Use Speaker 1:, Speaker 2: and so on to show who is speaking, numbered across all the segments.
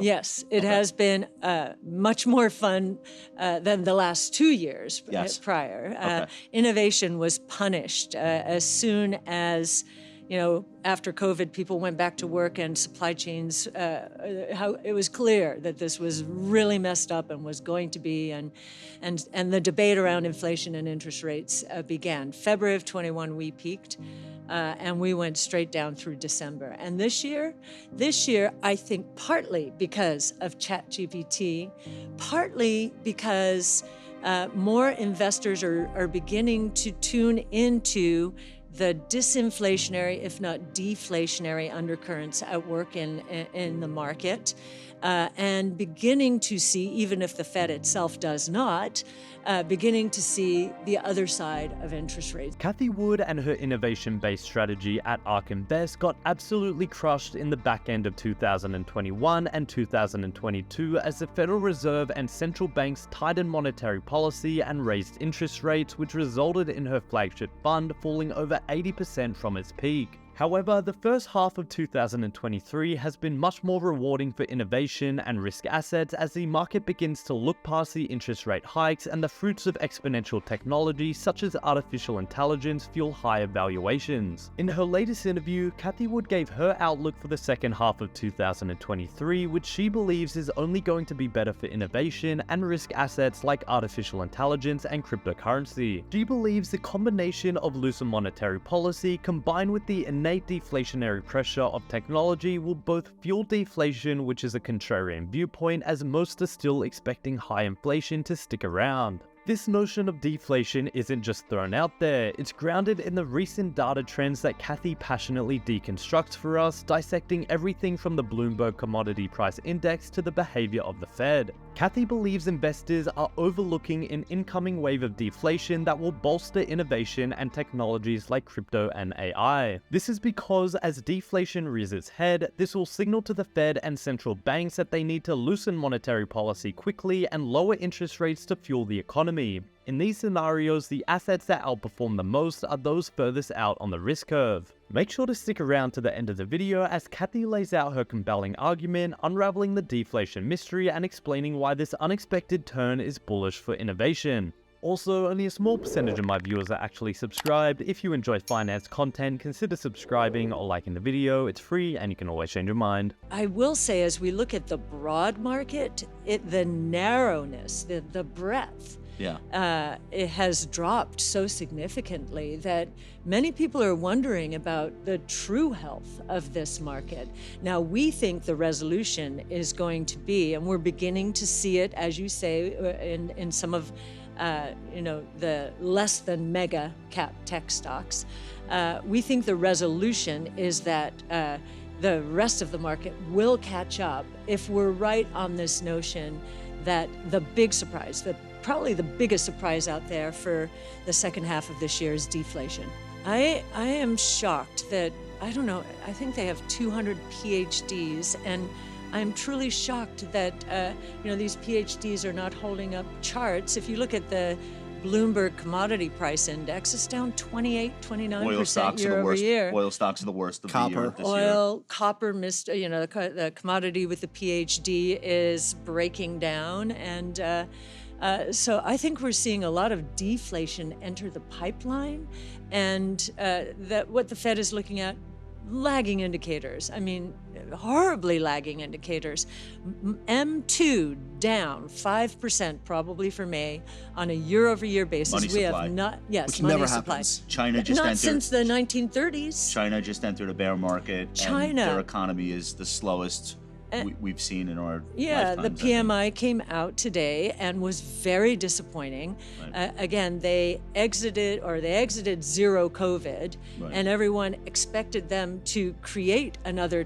Speaker 1: Yes, it has been much more fun than the last 2 years prior. Innovation was punished as soon as, after COVID, people went back to work and supply chains, how it was clear that this was really messed up and was going to be, and the debate around inflation and interest rates began. February of 21, we peaked, and we went straight down through December. And this year, I think partly because of ChatGPT, partly because more investors are beginning to tune into the disinflationary, if not deflationary, undercurrents at work in the market, and beginning to see, even if the Fed itself does not, beginning to see the other side of interest rates.
Speaker 2: Cathie Wood and her innovation-based strategy at ARK Invest got absolutely crushed in the back end of 2021 and 2022 as the Federal Reserve and central banks tightened monetary policy and raised interest rates, which resulted in her flagship fund falling over 80% from its peak. However, the first half of 2023 has been much more rewarding for innovation and risk assets as the market begins to look past the interest rate hikes and the fruits of exponential technology such as artificial intelligence fuel higher valuations. In her latest interview, Cathie Wood gave her outlook for the second half of 2023, which she believes is only going to be better for innovation and risk assets like artificial intelligence and cryptocurrency. She believes the combination of looser monetary policy combined with the innate deflationary pressure of technology will both fuel deflation, which is a contrarian viewpoint, as most are still expecting high inflation to stick around. This notion of deflation isn't just thrown out there, it's grounded in the recent data trends that Cathie passionately deconstructs for us, dissecting everything from the Bloomberg Commodity Price Index to the behavior of the Fed. Cathie believes investors are overlooking an incoming wave of deflation that will bolster innovation and technologies like crypto and AI. This is because as deflation rears its head, this will signal to the Fed and central banks that they need to loosen monetary policy quickly and lower interest rates to fuel the economy. In these scenarios, the assets that outperform the most are those furthest out on the risk curve. Make sure to stick around to the end of the video as Cathie lays out her compelling argument, unraveling the deflation mystery and explaining why this unexpected turn is bullish for innovation. Also, only a small percentage of my viewers are actually subscribed. If you enjoy finance content, consider subscribing or liking the video. It's free and you can always change your mind.
Speaker 1: I will say, as we look at the broad market, the narrowness, the breadth, it has dropped so significantly that many people are wondering about the true health of this market. Now, we think the resolution is going to be, and we're beginning to see it, as you say, in some of the less than mega cap tech stocks. We think the resolution is that the rest of the market will catch up if we're right on this notion that the big surprise, probably the biggest surprise out there for the second half of this year is deflation. I am shocked that, I don't know, I think they have 200 PhDs, and I'm truly shocked that these PhDs are not holding up charts. If you look at the Bloomberg Commodity Price Index, it's down 29% year over year.
Speaker 3: Oil stocks are the worst of the year this year.
Speaker 1: Copper missed, the commodity with the PhD is breaking down, and so I think we're seeing a lot of deflation enter the pipeline, and that what the Fed is looking at, lagging indicators. I mean, horribly lagging indicators. M2 down 5% probably for May on a year-over-year basis.
Speaker 3: Money supply.
Speaker 1: Have not, yes,
Speaker 3: which
Speaker 1: money
Speaker 3: never
Speaker 1: supply.
Speaker 3: happens. China just
Speaker 1: not
Speaker 3: entered,
Speaker 1: since the 1930s.
Speaker 3: China just entered a bear market. And their economy is the slowest we've seen in our lifetimes,
Speaker 1: the PMI came out today and was very disappointing. Right. Again, they exited zero COVID, and everyone expected them to create another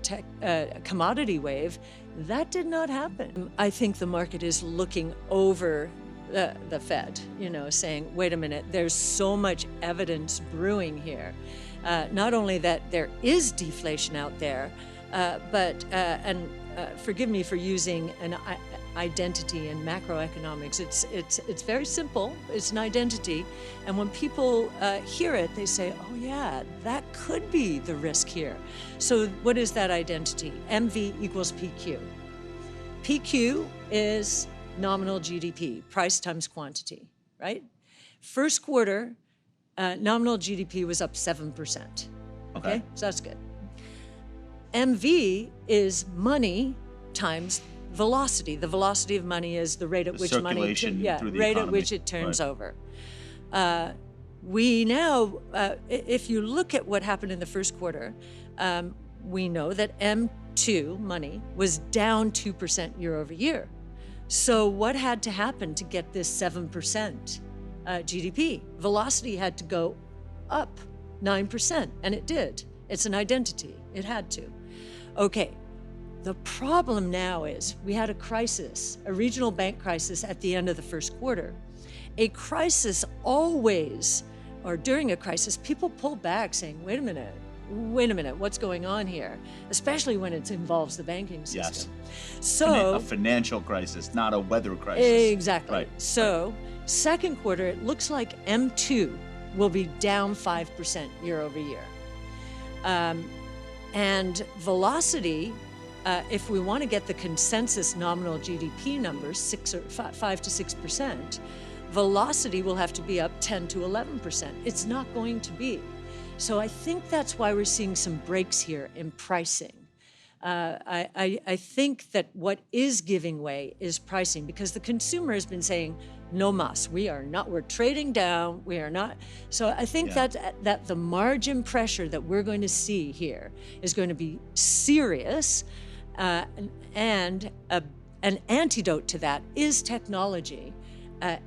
Speaker 1: commodity wave. That did not happen. I think the market is looking over the Fed, saying, wait a minute, there's so much evidence brewing here. Not only that there is deflation out there, but forgive me for using an identity in macroeconomics. It's very simple. It's an identity, and when people hear it, they say, "Oh yeah, that could be the risk here." So, what is that identity? MV equals PQ. PQ is nominal GDP, price times quantity, right? First quarter, nominal GDP was up 7%. Okay, so that's good. MV is money times velocity. The velocity of money is the rate at which money,
Speaker 3: through the
Speaker 1: rate
Speaker 3: economy.
Speaker 1: At which it turns over. We now, if you look at what happened in the first quarter, we know that M2 money was down 2% year over year. So what had to happen to get this 7% GDP? Velocity had to go up 9%, and it did. It's an identity. It had to. Okay. The problem now is we had a crisis, a regional bank crisis at the end of the first quarter. A crisis always, or during a crisis, people pull back saying, wait a minute, what's going on here? Especially when it involves the banking system.
Speaker 3: Yes.
Speaker 1: So
Speaker 3: a financial crisis, not a weather crisis.
Speaker 1: Exactly. Right. So second quarter, it looks like M2 will be down 5% year over year. And velocity, if we want to get the consensus nominal GDP numbers, 5 to 6%, velocity will have to be up 10 to 11%. It's not going to be. So I think that's why we're seeing some breaks here in pricing. I think that what is giving way is pricing, because the consumer has been saying, no mas, we're trading down, we are not. So I think that the margin pressure that we're going to see here is going to be serious. And an antidote to that is technology,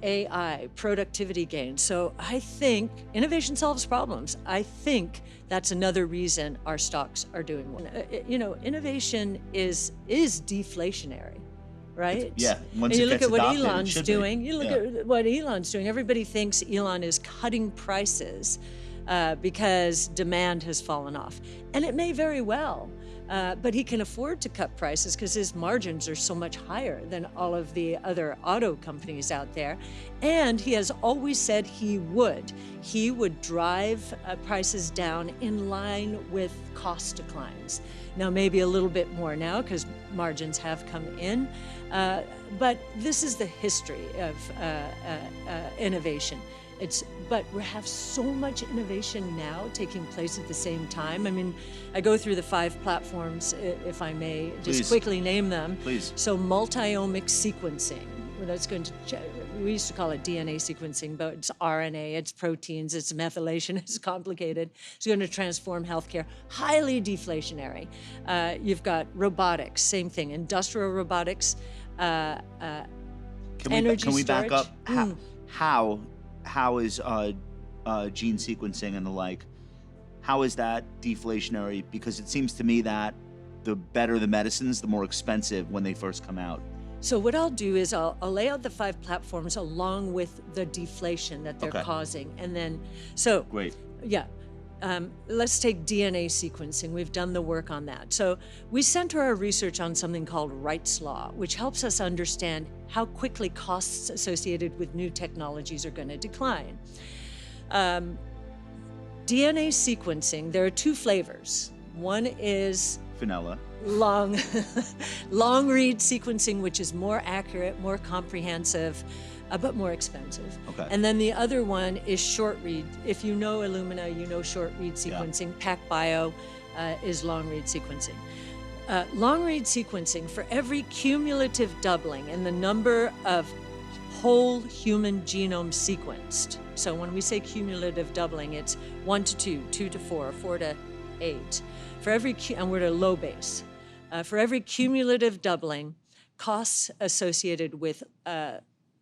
Speaker 1: AI, productivity gains. So I think innovation solves problems. I think that's another reason our stocks are doing well. Innovation is deflationary, right?
Speaker 3: Once
Speaker 1: and you look at what
Speaker 3: adopted,
Speaker 1: Elon's doing. You look at what Elon's doing. Everybody thinks Elon is cutting prices because demand has fallen off, and it may very well. But he can afford to cut prices because his margins are so much higher than all of the other auto companies out there. And he has always said he would drive prices down in line with cost declines. Now, maybe a little bit more now because margins have come in. But this is the history of innovation. But we have so much innovation now taking place at the same time. I mean, I go through the 5 platforms, if I may, just quickly name them.
Speaker 3: Please.
Speaker 1: So multi-omic sequencing. We used to call it DNA sequencing, but it's RNA, it's proteins, it's methylation, it's complicated. It's going to transform healthcare. Highly deflationary. You've got robotics, same thing. Industrial robotics, energy storage.
Speaker 3: Can we back up? How is gene sequencing and the like, how is that deflationary? Because it seems to me that the better the medicines, the more expensive when they first come out.
Speaker 1: So what I'll do is I'll lay out the 5 platforms along with the deflation that they're causing. And then,
Speaker 3: Great.
Speaker 1: Yeah. Let's take DNA sequencing. We've done the work on that. So we center our research on something called Wright's Law, which helps us understand how quickly costs associated with new technologies are going to decline. DNA sequencing, there are 2 flavors. One is
Speaker 3: vanilla.
Speaker 1: Long read sequencing, which is more accurate, more comprehensive, but more expensive.
Speaker 3: Okay.
Speaker 1: And then the other one is short read. If you know Illumina, you know short read sequencing. PacBio is long read sequencing. Long read sequencing, for every cumulative doubling in the number of whole human genomes sequenced. So when we say cumulative doubling, it's 1 to 2, 2 to 4, 4 to 8. And we're at a low base. For every cumulative doubling, costs associated with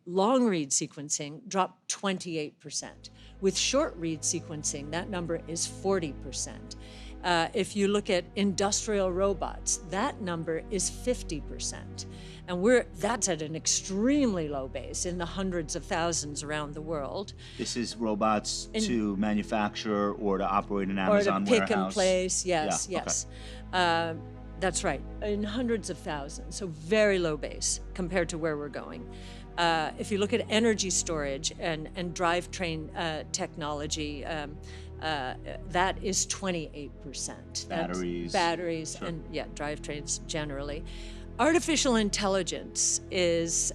Speaker 1: long read sequencing drop 28%. With short read sequencing, that number is 40%. If you look at industrial robots, that number is 50%. And that's at an extremely low base in the hundreds of thousands around the world.
Speaker 3: This is robots to manufacture or to operate an Amazon warehouse?
Speaker 1: Or to pick and place, yes.
Speaker 3: Okay.
Speaker 1: That's right, in hundreds of thousands, so very low base compared to where we're going. If you look at energy storage and drivetrain technology, that is 28%.
Speaker 3: Batteries.
Speaker 1: Batteries, sure. And drivetrains generally. artificial intelligence is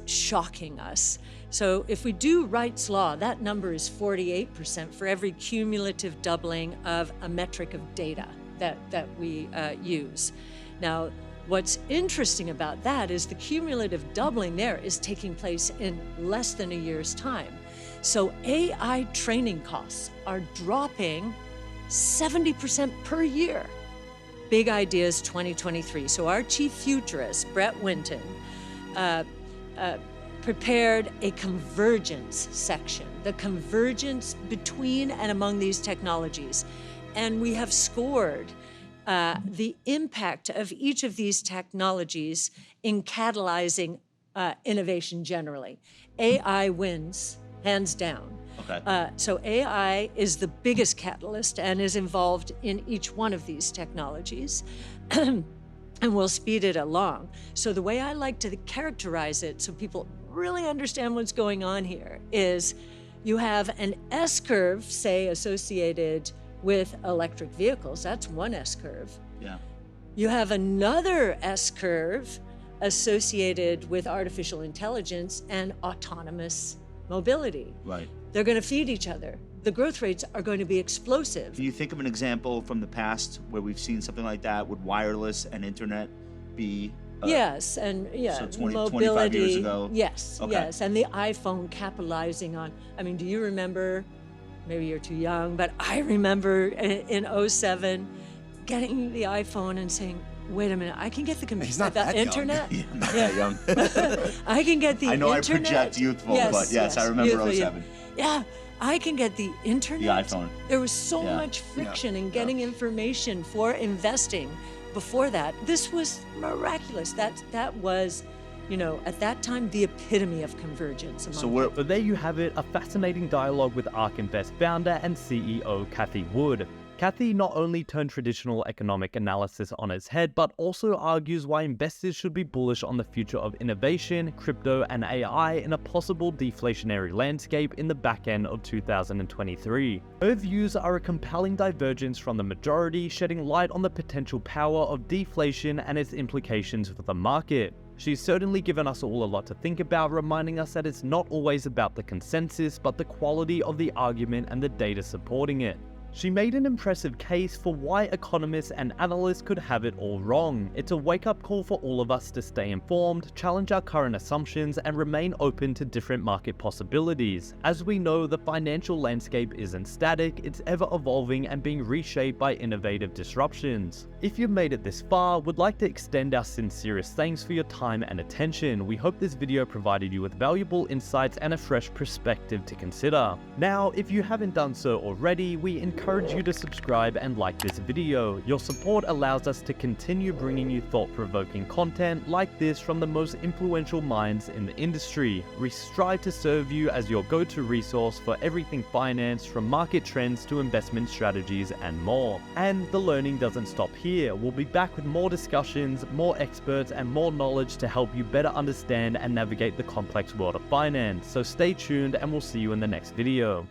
Speaker 1: shocking us. So if we do Wright's law, that number is 48% for every cumulative doubling of a metric of data that we use. Now, what's interesting about that is the cumulative doubling there is taking place in less than a year's time. So AI training costs are dropping 70% per year. Big Ideas 2023. So our chief futurist, Brett Winton, prepared a convergence section, the convergence between and among these technologies. And we have scored the impact of each of these technologies in catalyzing innovation generally. AI wins, hands down.
Speaker 3: Okay.
Speaker 1: So AI is the biggest catalyst and is involved in each one of these technologies. And we'll speed it along. So the way I like to characterize it so people really understand what's going on here is you have an S-curve, say, associated with electric vehicles. That's one S-curve.
Speaker 3: Yeah.
Speaker 1: You have another S-curve associated with artificial intelligence and autonomous mobility.
Speaker 3: Right.
Speaker 1: They're going to feed each other. The growth rates are going to be explosive.
Speaker 3: Can you think of an example from the past where we've seen something like that? Would wireless and internet be?
Speaker 1: Yes, and yeah,
Speaker 3: so 20,
Speaker 1: mobility.
Speaker 3: 25 years ago?
Speaker 1: Yes,
Speaker 3: Okay.
Speaker 1: yes, and the iPhone capitalizing on. I mean, do you remember? Maybe you're too young, but I remember in 07 getting the iPhone and saying, "Wait a minute, I can get the
Speaker 4: He's not that
Speaker 1: internet."
Speaker 3: Yeah, I'm not that young.
Speaker 1: I can get the
Speaker 3: I know
Speaker 1: internet.
Speaker 3: I project youthful, but yes, I remember
Speaker 1: youthful,
Speaker 3: 07.
Speaker 1: Yeah, I can get the internet.
Speaker 3: The iPhone.
Speaker 1: There was so
Speaker 3: Yeah.
Speaker 1: much friction in getting information for investing before that. This was miraculous. That was, at that time, the epitome of convergence.
Speaker 3: So
Speaker 2: So there you have it, a fascinating dialogue with ARK Invest founder and CEO Cathie Wood. Cathie not only turned traditional economic analysis on its head, but also argues why investors should be bullish on the future of innovation, crypto, and AI in a possible deflationary landscape in the back end of 2023. Her views are a compelling divergence from the majority, shedding light on the potential power of deflation and its implications for the market. She's certainly given us all a lot to think about, reminding us that it's not always about the consensus, but the quality of the argument and the data supporting it. She made an impressive case for why economists and analysts could have it all wrong. It's a wake-up call for all of us to stay informed, challenge our current assumptions, and remain open to different market possibilities. As we know, the financial landscape isn't static, it's ever evolving and being reshaped by innovative disruptions. If you've made it this far, would like to extend our sincerest thanks for your time and attention. We hope this video provided you with valuable insights and a fresh perspective to consider. Now, if you haven't done so already, we encourage you to subscribe and like this video. Your support allows us to continue bringing you thought-provoking content like this from the most influential minds in the industry. We strive to serve you as your go-to resource for everything finance, from market trends to investment strategies and more. And the learning doesn't stop here. We'll be back with more discussions, more experts, and more knowledge to help you better understand and navigate the complex world of finance. So stay tuned and we'll see you in the next video.